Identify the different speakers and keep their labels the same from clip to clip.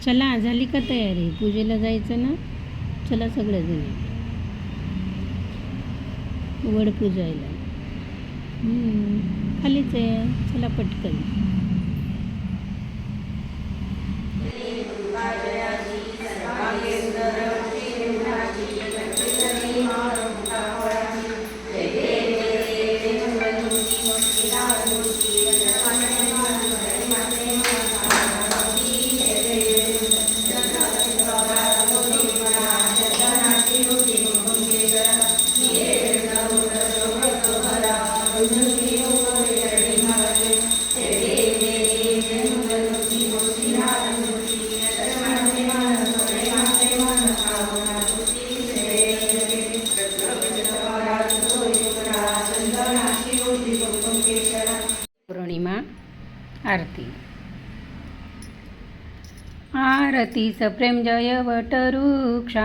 Speaker 1: चला झाली का तयारी? पूजेला जायचं ना. चला सगळेजण वड पूजायला. खालीच आहे, चला पटकन. पौर्णिमा आरती. आरती सप्रेम जय वटवृक्षा,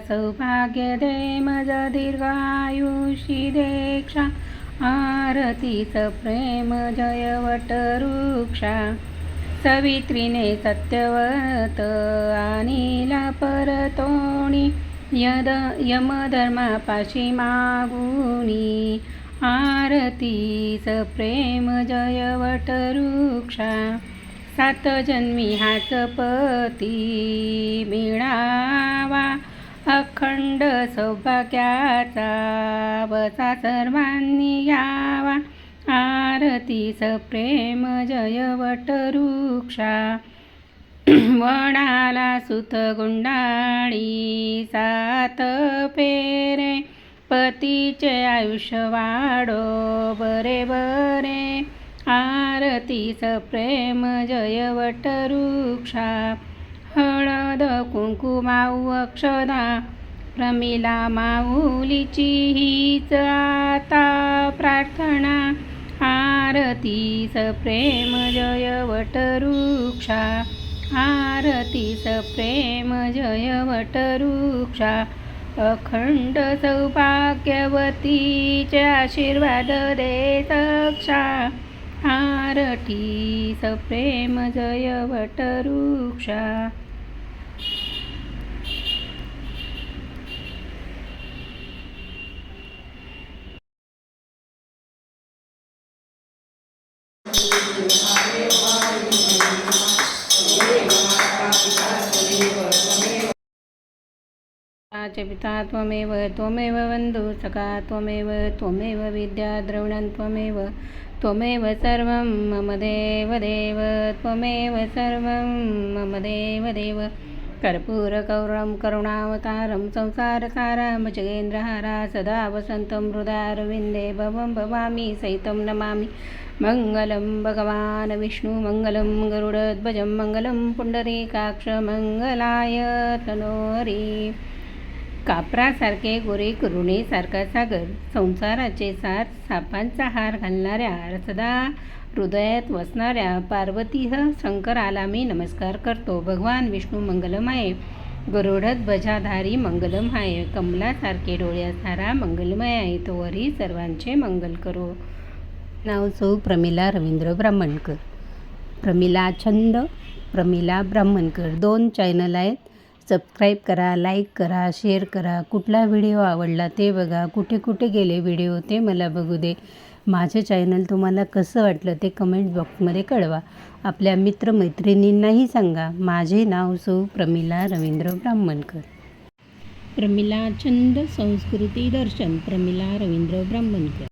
Speaker 1: सौभाग्य दे मज दीर्घायुषी देक्षा. आरती सप्रेम जय वटवृक्षा, सवित्रीने सत्यवत आणिला परतोणी, यमधर्मापाशी मागुनी. आरती सप्रेम जय वटवृक्षा, सात जन्मी हाच पती मिळावा, अखंड सौभाग्याचा वसा सर्वांनी घ्यावा. आरती सप्रेम जय वटवृक्षा, वडाला सुत गुंडाळी सात फेरे, पतीचे आयुष्य वाढो बरे बरे. आरती सप्रेम जय वटवृक्षा, हळद कुंकुमाऊ अक्षदा, प्रमिला माऊलीची हीच आता प्रार्थना. आरती सप्रेम जय वटवृक्षा, आरती सप्रेम जय वटवृक्षा, अखंड सौभाग्यवतीचे आशीर्वाद दे सक्षा. आरती सप्रेम जय वटवृक्षा. पिता त्वमेव त्वमेव बन्धु सखा त्वमेव त्वमेव विद्या द्रविणं त्वमेव त्वमेव सर्वं मम देव देव त्वमेव सर्वं मम देव देव. कर्पूरगौरं करुणावतारं संसारसारं भुजगेन्द्रहारा, सदा वसन्तं हृदयारविन्दे भवं भवामी सहितं नमामि. मंगलं भगवान् विष्णु मंगलं गरुडध्वजं मंगलं पुंडरीकाक्ष मंगलाय तनोहरी. कापरासारखे गोरे करुणेसारखा सागर, संसाराचे सार, सापांचा हार घालणाऱ्या, सदा हृदयात वसणाऱ्या पार्वतीह शंकराला मी नमस्कार करतो. भगवान विष्णू मंगलम आहे, गरुडध्वजाधारी मंगलम आहे, कमलासारखे डोळ्यासारा मंगलमय आहे, तोवरी सर्वांचे मंगल करो. नाव सौ प्रमिला रवींद्र ब्राह्मणकर. प्रमिला छंद, प्रमिला ब्राह्मणकर 2 चॅनल आहेत. सबस्क्राईब करा, लाईक करा, शेअर करा. कुठला व्हिडिओ आवडला ते बघा, कुठे कुठे गेले व्हिडिओ ते मला बघू दे. माझे चॅनल तुम्हाला कसं वाटलं ते कमेंट बॉक्समध्ये कळवा. आपल्या मित्रमैत्रिणींनाही सांगा. माझे नाव सौ प्रमिला रवींद्र ब्राह्मणकर. प्रमिला छंद संस्कृती दर्शन, प्रमिला रवींद्र ब्राह्मणकर.